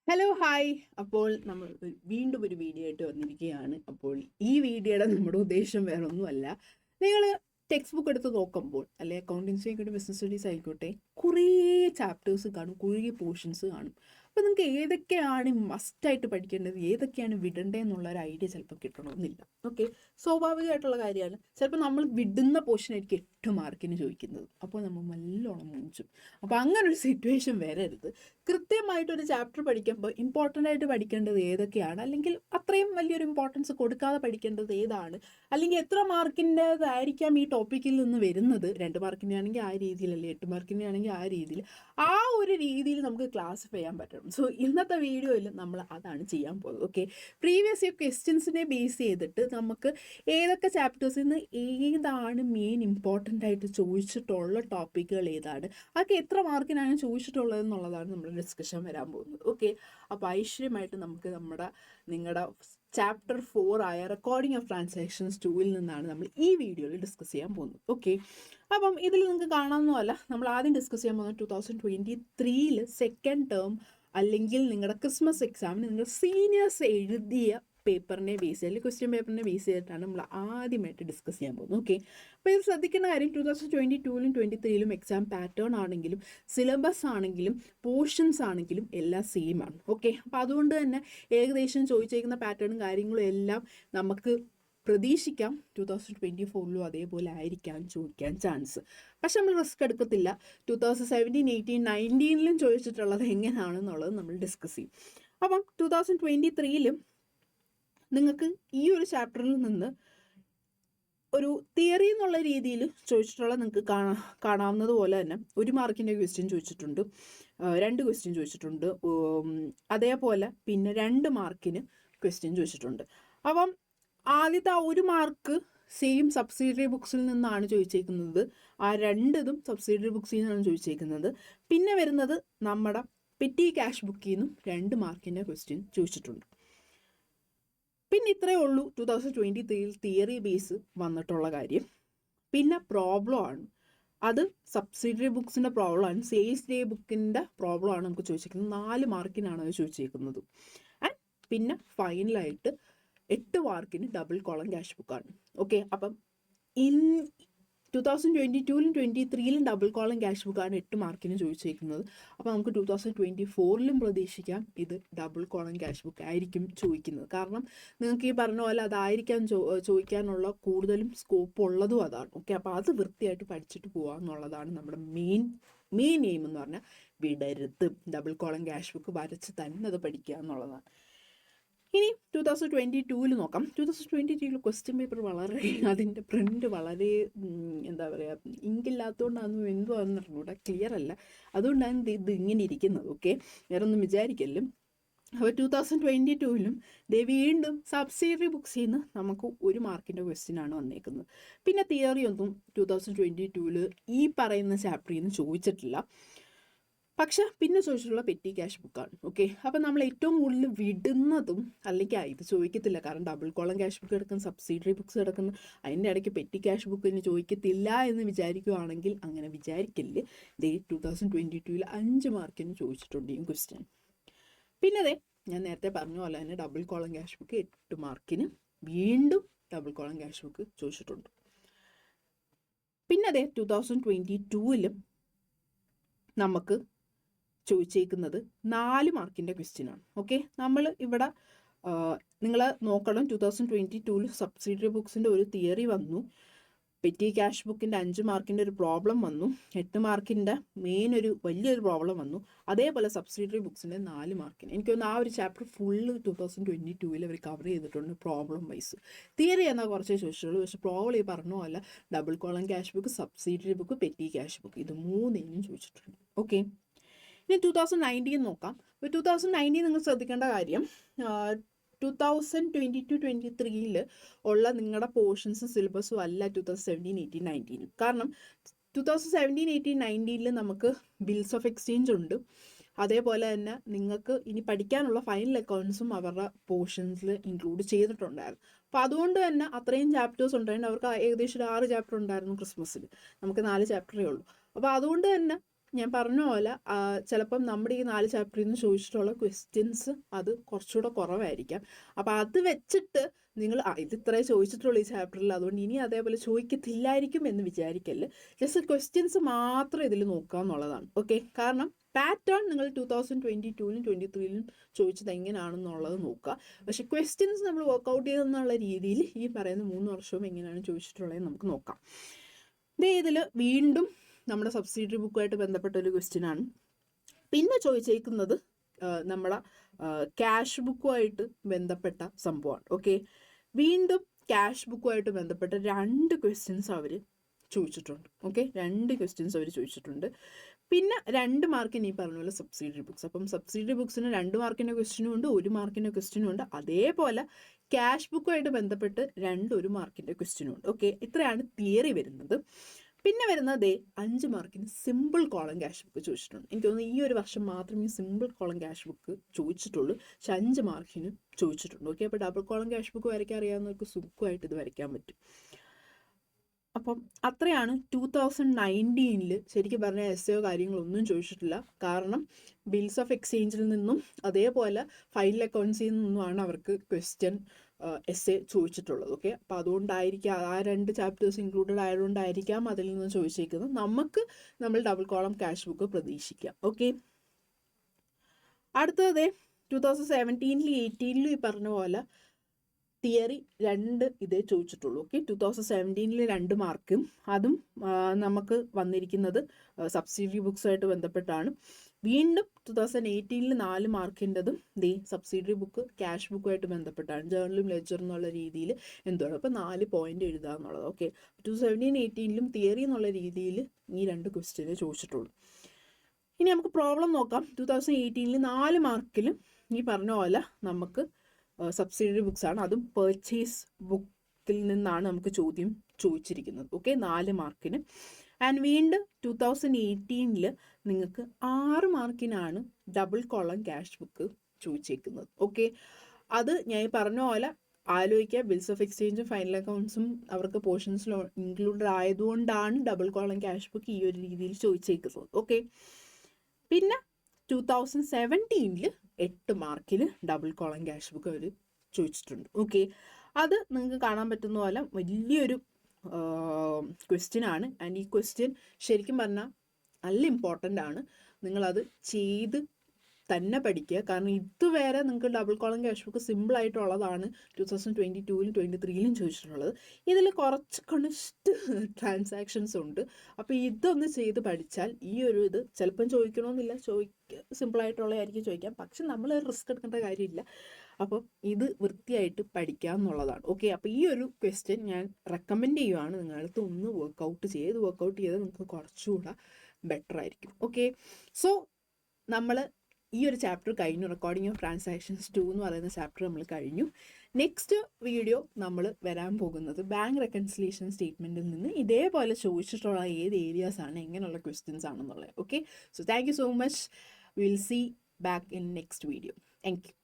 Hello hi. അപ്പോൾ നമ്മൾ വീണ്ടും ഒരു വീഡിയോ ആയിട്ട് വന്നിരിക്കുകയാണ്. അപ്പോൾ ഈ വീഡിയോയുടെ നമ്മുടെ ഉദ്ദേശം വേറെ ഒന്നുമല്ല. നിങ്ങൾ ടെക്സ്റ്റ് ബുക്ക് എടുത്ത് നോക്കുമ്പോൾ അല്ലെ അക്കൗണ്ടൻസി ആയിക്കോട്ടെ ബിസിനസ് സ്റ്റഡീസ് ആയിക്കോട്ടെ കുറേ ചാപ്റ്റേഴ്സ് കാണും, കുറേ പോർഷൻസ് കാണും. അപ്പോൾ നിങ്ങൾക്ക് ഏതൊക്കെയാണ് മസ്റ്റായിട്ട് പഠിക്കേണ്ടത്, ഏതൊക്കെയാണ് വിടേണ്ടത് എന്നുള്ള ഒരു ഐഡിയ ചിലപ്പോൾ കിട്ടണമെന്നില്ല. ഓക്കെ, സ്വാഭാവികമായിട്ടുള്ള കാര്യമാണ്. ചിലപ്പോൾ നമ്മൾ വിടുന്ന പോർഷനായിരിക്കും 8 മാർക്കിന് ചോദിക്കുന്നത്, അപ്പോൾ നമ്മൾ നല്ലോണം മുഞ്ചും. അപ്പോൾ അങ്ങനെ ഒരു സിറ്റുവേഷൻ വരരുത്. കൃത്യമായിട്ടൊരു ചാപ്റ്റർ പഠിക്കുമ്പോൾ ഇമ്പോർട്ടൻ്റ് ആയിട്ട് പഠിക്കേണ്ടത് ഏതൊക്കെയാണ്, അല്ലെങ്കിൽ അത്രയും വലിയൊരു ഇമ്പോർട്ടൻസ് കൊടുക്കാതെ പഠിക്കേണ്ടത് ഏതാണ്, അല്ലെങ്കിൽ എത്ര മാർക്കിൻ്റെതായിരിക്കാം ഈ ടോപ്പിക്കിൽ നിന്ന് വരുന്നത്. 2 മാർക്കിൻ്റെ ആണെങ്കിൽ ആ രീതിയിൽ, അല്ലെങ്കിൽ 8 മാർക്കിൻ്റെ ആണെങ്കിൽ ആ രീതിയിൽ, ആ ഒരു രീതിയിൽ നമുക്ക് ക്ലാസിഫൈ ചെയ്യാൻ പറ്റണം. സോ ഇന്നത്തെ വീഡിയോയിൽ നമ്മൾ അതാണ് ചെയ്യാൻ പോകുന്നത്. ഓക്കെ, പ്രീവിയസ് ഇയർ ക്വസ്റ്റ്യൻസിനെ ബേസ് ചെയ്തിട്ട് നമുക്ക് ഏതൊക്കെ ചാപ്റ്റേഴ്സിൽ നിന്ന് ഏതാണ് മെയിൻ ഇമ്പോർട്ടൻ്റ് ആയിട്ട് ചോദിച്ചിട്ടുള്ള ടോപ്പിക്കുകൾ ഏതാണ്, അതൊക്കെ എത്ര മാർക്കിനാണ് ചോദിച്ചിട്ടുള്ളത് എന്നുള്ളതാണ് നമ്മൾ ഡിസ്കഷൻ വരാൻ പോകുന്നത്. ഓക്കെ, അപ്പോൾ ഐശ്വര്യമായിട്ട് നമുക്ക് നിങ്ങളുടെ ചാപ്റ്റർ 4 ആയ റെക്കോർഡിംഗ് ഓഫ് ട്രാൻസാക്ഷൻസ് 2-ൽ നിന്നാണ് നമ്മൾ ഈ വീഡിയോയിൽ ഡിസ്കസ് ചെയ്യാൻ പോകുന്നത്. ഓക്കെ, അപ്പം ഇതിൽ നിങ്ങൾക്ക് കാണാവുന്നതല്ല, നമ്മൾ ആദ്യം ഡിസ്കസ് ചെയ്യാൻ പോകുന്നത് 2023 സെക്കൻഡ് ടേം അല്ലെങ്കിൽ നിങ്ങളുടെ ക്രിസ്മസ് എക്സാമിന് നിങ്ങൾ സീനിയേഴ്സ് എഴുതിയ പേപ്പറിനെ ബേസ് ചെയ്ത്, അല്ലെങ്കിൽ ക്വസ്റ്റ്യൻ പേപ്പറിനെ ബേസ് ചെയ്തിട്ടാണ് നമ്മൾ ആദ്യമായിട്ട് ഡിസ്കസ് ചെയ്യാൻ പോകുന്നത്. ഓക്കെ, അപ്പോൾ ഇത് ശ്രദ്ധിക്കേണ്ട കാര്യം 2022-ലും 2023-ലും എക്സാം പാറ്റേൺ ആണെങ്കിലും സിലബസ് ആണെങ്കിലും പോർഷൻസ് ആണെങ്കിലും എല്ലാം സെയിം ആണ്. ഓക്കെ, അപ്പോൾ അതുകൊണ്ട് തന്നെ ഏകദേശം ചോദിച്ചേക്കുന്ന പാറ്റേണും കാര്യങ്ങളും എല്ലാം നമുക്ക് പ്രതീക്ഷിക്കാം 2024-ലും അതേപോലെ ആയിരിക്കാം ചോദിക്കാൻ ചാൻസ്. പക്ഷെ നമ്മൾ റിസ്ക് എടുക്കത്തില്ല. 2017, 18, 19-ലും ചോദിച്ചിട്ടുള്ളത് എങ്ങനെയാണെന്നുള്ളത് നമ്മൾ ഡിസ്കസ് ചെയ്യും. അപ്പം 2023-ലും നിങ്ങൾക്ക് ഈ ഒരു ചാപ്റ്ററിൽ നിന്ന് ഒരു തിയറി എന്നുള്ള രീതിയിൽ ചോദിച്ചിട്ടുള്ള നിങ്ങൾക്ക് കാണാവുന്നത് പോലെ തന്നെ 1 മാർക്കിൻ്റെ ക്വസ്റ്റ്യൻ ചോദിച്ചിട്ടുണ്ട്, 2 ക്വസ്റ്റ്യൻ ചോദിച്ചിട്ടുണ്ട്, അതേപോലെ പിന്നെ 2 മാർക്കിന് ക്വസ്റ്റ്യൻ ചോദിച്ചിട്ടുണ്ട്. അപ്പം ആദ്യത്തെ 1 മാർക്ക് സെയിം സബ്സിഡറി ബുക്സിൽ നിന്നാണ് ചോദിച്ചേക്കുന്നത്. ആ 2 സബ്സിഡറി ബുക്സിൽ നിന്നാണ് ചോദിച്ചേക്കുന്നത്. പിന്നെ വരുന്നത് നമ്മുടെ പെറ്റി ക്യാഷ് ബുക്കിൽ നിന്നും 2 മാർക്കിൻ്റെ ക്വസ്റ്റ്യൻ ചോദിച്ചിട്ടുണ്ട്. പിന്നെ ഇത്രയേ ഉള്ളൂ 2023-ൽ തിയറി ബേസ് വന്നിട്ടുള്ള കാര്യം. പിന്നെ പ്രോബ്ലം ആണ്, അത് സബ്സിഡറി ബുക്സിൻ്റെ പ്രോബ്ലമാണ്, സെയിൽസ് ഡേ ബുക്കിൻ്റെ പ്രോബ്ലമാണ് നമുക്ക് ചോദിച്ചിരിക്കുന്നത്. 4 മാർക്കിനാണ് അത് ചോദിച്ചിരിക്കുന്നത്. ആൻഡ് പിന്നെ ഫൈനലായിട്ട് 8 മാർക്കിന് ഡബിൾ കോളം ക്യാഷ് ബുക്കാണ്. ഓക്കെ, അപ്പം 2022-ലും 2023-ലും ഡബിൾ കോളം ക്യാഷ് ബുക്കാണ് 8 മാർക്കിന് ചോദിച്ചേക്കുന്നത്. അപ്പോൾ നമുക്ക് 2024-ലും പ്രതീക്ഷിക്കാം ഇത് ഡബിൾ കോളം ക്യാഷ് ബുക്ക് ആയിരിക്കും ചോദിക്കുന്നത്. കാരണം നിങ്ങൾക്ക് ഈ പറഞ്ഞ പോലെ അതായിരിക്കാം ചോദിക്കാനുള്ള കൂടുതലും സ്കോപ്പ് ഉള്ളതും അതാണ്. ഓക്കെ, അപ്പോൾ അത് വൃത്തിയായിട്ട് പഠിച്ചിട്ട് പോകുക എന്നുള്ളതാണ് നമ്മുടെ മെയിൻ എയിം എന്ന് പറഞ്ഞാൽ. വിടരുത്, ഡബിൾ കോളം ക്യാഷ് ബുക്ക് വരച്ച് തന്നെ അത് പഠിക്കുക എന്നുള്ളതാണ്. ഇനി 2022-ൽ നോക്കാം. 2022-ൽ ക്വസ്റ്റ്യൻ പേപ്പർ വളരെ, അതിൻ്റെ പ്രിൻ്റ് വളരെ എന്താ പറയുക, ഇങ്കില്ലാത്തതുകൊണ്ടാണെന്ന് എന്തുവാണെന്ന് അറിഞ്ഞൂടാ, ക്ലിയർ അല്ല, അതുകൊണ്ടാണ് ഇത് ഇങ്ങനെ ഇരിക്കുന്നത്. ഓക്കെ, വേറെ ഒന്നും വിചാരിക്കല്ലും. അപ്പോൾ 2022-ലും വീണ്ടും സബ്സിഡറി ബുക്സിൽ നിന്ന് നമുക്ക് 1 മാർക്കിൻ്റെ ക്വസ്റ്റ്യനാണ് വന്നേക്കുന്നത്. പിന്നെ തിയറി ഒന്നും 2022-ൽ ഈ പറയുന്ന ചാപ്റ്ററിൽ നിന്ന് ചോദിച്ചിട്ടില്ല. പക്ഷെ പിന്നെ ചോദിച്ചിട്ടുള്ള പെറ്റി ക്യാഷ് ബുക്കാണ്. ഓക്കെ, അപ്പം നമ്മൾ ഏറ്റവും കൂടുതൽ വിടുന്നതും, അല്ലെങ്കിൽ ഇത് ചോദിക്കത്തില്ല കാരണം ഡബിൾ കോളം ക്യാഷ് ബുക്ക് കിടക്കുന്ന, സബ്സിഡറി ബുക്സ് കിടക്കുന്ന, അതിൻ്റെ ഇടയ്ക്ക് പെറ്റി ക്യാഷ് ബുക്കിന് ചോദിക്കത്തില്ല എന്ന് വിചാരിക്കുകയാണെങ്കിൽ അങ്ങനെ വിചാരിക്കില്ല. 2022-ൽ 5 മാർക്കിന് ചോദിച്ചിട്ടുണ്ട് ഈ ക്വസ്റ്റ്യൻ. പിന്നെ ഞാൻ നേരത്തെ പറഞ്ഞ പോലെ തന്നെ ഡബിൾ കോളം ക്യാഷ് ബുക്ക് 8 മാർക്കിന് വീണ്ടും ഡബിൾ കോളം ക്യാഷ് ബുക്ക് ചോദിച്ചിട്ടുണ്ട്. പിന്നെ 2022-ലും നമുക്ക് ചോദിച്ചേക്കുന്നത് 4 മാർക്കിൻ്റെ ക്വസ്റ്റ്യനാണ്. ഓക്കെ, നമ്മൾ ഇവിടെ നിങ്ങൾ നോക്കണം, 2022-ൽ സബ്സിഡറി ബുക്സിൻ്റെ ഒരു തിയറി വന്നു, പെറ്റി ക്യാഷ് ബുക്കിൻ്റെ 5 മാർക്കിൻ്റെ ഒരു പ്രോബ്ലം വന്നു, 8 മാർക്കിൻ്റെ മെയിൻ ഒരു വലിയൊരു പ്രോബ്ലം വന്നു, അതേപോലെ സബ്സിഡറി ബുക്സിൻ്റെ 4 മാർക്കിന്. എനിക്ക് തോന്നുന്നു ആ ഒരു ചാപ്റ്റർ ഫുള്ള് 2022-ൽ അവർ കവർ ചെയ്തിട്ടുണ്ട് പ്രോബ്ലം വൈസ്. തിയറി എന്നാൽ കുറച്ചേ ചോദിച്ചുള്ളൂ, പക്ഷേ പ്രോബ്ലം ഈ പറഞ്ഞ പോലെ double column cash book, subsidiary book, petty cash book, ഇത് 3 ചോദിച്ചിട്ടുണ്ട്. ഓക്കെ, ഇനി 2019 നോക്കാം. അപ്പോൾ 2019 നിങ്ങൾ ശ്രദ്ധിക്കേണ്ട കാര്യം, 2022-23-ൽ ഉള്ള നിങ്ങളുടെ പോർഷൻസും സിലബസും അല്ല 2017, 18, 19. കാരണം 2017, 18, 19-ൽ നമുക്ക് ബിൽസ് ഓഫ് എക്സ്ചേഞ്ച് ഉണ്ട്, അതേപോലെ തന്നെ നിങ്ങൾക്ക് ഇനി പഠിക്കാനുള്ള ഫൈനൽ അക്കൗണ്ട്സും അവരുടെ പോർഷൻസിൽ ഇൻക്ലൂഡ് ചെയ്തിട്ടുണ്ടായിരുന്നു. അപ്പോൾ അതുകൊണ്ട് തന്നെ അത്രയും ചാപ്റ്റേഴ്സ് ഉണ്ടായിരുന്നു. അവർക്ക് ഏകദേശം 6 ചാപ്റ്റർ ഉണ്ടായിരുന്നു ക്രിസ്മസിൽ, നമുക്ക് 4 ചാപ്റ്ററേ ഉള്ളൂ. അപ്പോൾ അതുകൊണ്ട് തന്നെ ഞാൻ പറഞ്ഞ പോലെ ചിലപ്പം നമ്മുടെ ഈ 4 ചാപ്റ്ററിൽ നിന്ന് ചോദിച്ചിട്ടുള്ള ക്വസ്റ്റ്യൻസ് അത് കുറച്ചുകൂടെ കുറവായിരിക്കാം. അപ്പോൾ അത് വെച്ചിട്ട് നിങ്ങൾ ഇത് ഇത്രേ ചോദിച്ചിട്ടുള്ളൂ ഈ ചാപ്റ്ററിൽ, അതുകൊണ്ട് ഇനി അതേപോലെ ചോദിക്കത്തില്ലായിരിക്കും എന്ന് വിചാരിക്കല്ല്. ജസ്റ്റ് ക്വസ്റ്റ്യൻസ് മാത്രം ഇതിൽ നോക്കുക എന്നുള്ളതാണ്. ഓക്കെ, കാരണം പാറ്റേൺ നിങ്ങൾ 2022-ലും 2023-ലും ചോദിച്ചത് എങ്ങനെയാണെന്നുള്ളത് നോക്കുക. പക്ഷെ ക്വസ്റ്റ്യൻസ് നമ്മൾ വർക്കൗട്ട് ചെയ്തെന്നുള്ള രീതിയിൽ ഈ പറയുന്ന 3 വർഷവും എങ്ങനെയാണ് ചോദിച്ചിട്ടുള്ളത് നമുക്ക് നോക്കാം. ഇതിൽ വീണ്ടും നമ്മുടെ സബ്സിഡറി ബുക്കുമായിട്ട് ബന്ധപ്പെട്ട ഒരു ക്വസ്റ്റ്യനാണ്. പിന്നെ ചോദിച്ചേക്കുന്നത് നമ്മളെ ക്യാഷ് ബുക്കുമായിട്ട് ബന്ധപ്പെട്ട സംഭവമാണ്. ഓക്കെ, വീണ്ടും ക്യാഷ് ബുക്കുമായിട്ട് ബന്ധപ്പെട്ട 2 ക്വസ്റ്റ്യൻസ് അവർ ചോദിച്ചിട്ടുണ്ട്. ഓക്കെ, 2 ക്വസ്റ്റ്യൻസ് അവർ ചോദിച്ചിട്ടുണ്ട്. പിന്നെ 2 മാർക്കിന് ഈ പറഞ്ഞ പോലെ സബ്സിഡറി ബുക്സ്. അപ്പം സബ്സിഡറി ബുക്സിന് 2 മാർക്കിൻ്റെ ക്വസ്റ്റ്യനും ഉണ്ട്, 1 മാർക്കിൻ്റെ ക്വസ്റ്റ്യനും ഉണ്ട്. അതേപോലെ ക്യാഷ് ബുക്കുമായിട്ട് ബന്ധപ്പെട്ട് 1 മാർക്കിൻ്റെ ക്വസ്റ്റ്യനും ഉണ്ട്. ഓക്കെ, ഇത്രയാണ് തിയറി വരുന്നത്. പിന്നെ വരുന്നത് 5 മാർക്കിന് സിമ്പിൾ കോളം ക്യാഷ് ബുക്ക് ചോദിച്ചിട്ടുണ്ട്. എനിക്ക് തോന്നുന്നു ഈ ഒരു വർഷം മാത്രമേ സിമ്പിൾ കോളം ക്യാഷ് ബുക്ക് ചോദിച്ചിട്ടുള്ളൂ. പക്ഷെ 5 മാർക്കിന് ചോദിച്ചിട്ടുണ്ട്. ഓക്കെ, അപ്പോൾ ഡബിൾ കോളം ക്യാഷ് ബുക്ക് വരയ്ക്കാൻ അറിയാവുന്നവർക്ക് സുഖമായിട്ട് ഇത് വരയ്ക്കാൻ പറ്റും. അപ്പം അത്രയാണ് 2019-ൽ ശരിക്കും പറഞ്ഞാൽ എസ്സയോ കാര്യങ്ങളൊന്നും ചോദിച്ചിട്ടില്ല. കാരണം ബിൽസ് ഓഫ് എക്സ്ചേഞ്ചിൽ നിന്നും അതേപോലെ ഫൈനൽ അക്കൗണ്ട്സിൽ നിന്നുമാണ് അവർക്ക് ക്വസ്റ്റ്യൻ എസ്സേ ചോദിച്ചിട്ടുള്ളത്. ഓക്കെ, അപ്പോൾ അതുകൊണ്ടായിരിക്കാം ആ 2 ചാപ്റ്റേഴ്സ് ഇൻക്ലൂഡഡ് ആയതുകൊണ്ടായിരിക്കാം അതിൽ നിന്ന് ചോദിച്ചേക്കുന്നത്. നമ്മൾ ഡബിൾ കോളം ക്യാഷ് ബുക്ക് പ്രതീക്ഷിക്കാം. ഓക്കെ, അടുത്തത് 2017-ലും 2018-ലും ഈ പറഞ്ഞ പോലെ തിയറി 2 ഇതേ ചോദിച്ചിട്ടുള്ളൂ. ഓക്കെ, 2017-ൽ 2 മാർക്കും അതും നമുക്ക് വന്നിരിക്കുന്നത് സബ്സിഡറി ബുക്സുമായിട്ട് ബന്ധപ്പെട്ടാണ്. വീണ്ടും 2018-ൽ 4 മാർക്കിൻ്റെതും സബ്സിഡറി ബുക്ക് ക്യാഷ് ബുക്കുമായിട്ട് ബന്ധപ്പെട്ടാണ്. ജേർണലും ലെഡ്ജർ എന്നുള്ള രീതിയിൽ എന്താണ്, അപ്പോൾ 4 പോയിന്റ് എഴുതുക എന്നുള്ളത്. ഓക്കെ, 2017-18-ലും തിയറി എന്നുള്ള രീതിയിൽ ഈ 2 ക്വസ്റ്റ്യനെ ചോദിച്ചിട്ടുള്ളൂ. ഇനി നമുക്ക് പ്രോബ്ലം നോക്കാം. 2018-ൽ 4 മാർക്കിലും ഈ പറഞ്ഞ പോലെ നമുക്ക് സബ്സിഡറി ബുക്സ് ആണ്, അതും പർച്ചേസ് ബുക്കിൽ നിന്നാണ് നമുക്ക് ചോദ്യം ചോദിച്ചിരിക്കുന്നത്. ഓക്കെ, 4 മാർക്കിന്. ആൻഡ് വീണ്ടും 2018-ൽ നിങ്ങൾക്ക് 6 മാർക്കിനാണ് ഡബിൾ കോളം ക്യാഷ് ബുക്ക് ചോദിച്ചേക്കുന്നത്. ഓക്കെ, അത് ഞാൻ പറഞ്ഞ പോലെ ആലോചിക്കുക, ബിൽസ് ഓഫ് എക്സ്ചേഞ്ചും ഫൈനൽ അക്കൗണ്ട്സും അവർക്ക് പോർഷൻസിൽ ഇൻക്ലൂഡഡ് ആയതുകൊണ്ടാണ് ഡബിൾ കോളം ക്യാഷ് ബുക്ക് ഈ ഒരു രീതിയിൽ ചോദിച്ചേക്കുന്നത്. ഓക്കെ, പിന്നെ 2017-ൽ 8 മാർക്കിന് ഡബിൾ കോളം ക്യാഷ് ബുക്ക് അവർ ചോദിച്ചിട്ടുണ്ട്. ഓക്കെ, അത് നിങ്ങൾക്ക് കാണാൻ പറ്റുന്ന പോലെ വലിയൊരു ക്വസ്റ്റ്യൻ ആണ്. ആൻഡ് ഈ ക്വസ്റ്റ്യൻ ശരിക്കും പറഞ്ഞാൽ നല്ല ഇമ്പോർട്ടൻ്റ് ആണ്. നിങ്ങളത് ചെയ്ത് തന്നെ പഠിക്കുക. കാരണം ഇതുവരെ നിങ്ങൾക്ക് ഡബിൾ കോളം ക്യാഷ് ബുക്ക് സിമ്പിളായിട്ടുള്ളതാണ് 2022-ലും 2023-ലും ചോദിച്ചിട്ടുള്ളത്. ഇതിൽ കുറച്ച് കണിഷ്ട് ട്രാൻസാക്ഷൻസ് ഉണ്ട്. അപ്പോൾ ഇതൊന്ന് ചെയ്ത് പഠിച്ചാൽ ഈ ഒരു ഇത് ചിലപ്പം ചോദിക്കണമെന്നില്ല, സിമ്പിളായിട്ടുള്ളതായിരിക്കും ചോദിക്കാം. പക്ഷെ നമ്മൾ റിസ്ക് എടുക്കേണ്ട കാര്യമില്ല. അപ്പം ഇത് വൃത്തിയായിട്ട് പഠിക്കുക എന്നുള്ളതാണ്. ഓക്കെ, അപ്പോൾ ഈ ഒരു ക്വസ്റ്റ്യൻ ഞാൻ റെക്കമെൻഡ് ചെയ്യുവാണ്. നിങ്ങളടുത്ത് ഒന്ന് വർക്കൗട്ട് ചെയ്ത് നിങ്ങൾക്ക് കുറച്ചുകൂടെ ബെറ്റർ ആയിരിക്കും. ഓക്കെ, സോ നമ്മൾ ഈ ഒരു ചാപ്റ്റർ കഴിഞ്ഞു. റെക്കോർഡിംഗ് ഓഫ് ട്രാൻസാക്ഷൻസ് 2 എന്ന് പറയുന്ന ചാപ്റ്റർ നമ്മൾ കഴിഞ്ഞു. നെക്സ്റ്റ് വീഡിയോ നമ്മൾ വരാൻ പോകുന്നത് ബാങ്ക് റെക്കൺസിലിയേഷൻ സ്റ്റേറ്റ്മെൻറ്റിൽ നിന്ന് ഇതേപോലെ ചോദിച്ചിട്ടുള്ള ഏത് ഏരിയാസ് ആണ്, എങ്ങനെയുള്ള ക്വസ്റ്റ്യൻസ് ആണെന്നുള്ളത്. Okay, so thank you so much. Will see back in next video. Thank U.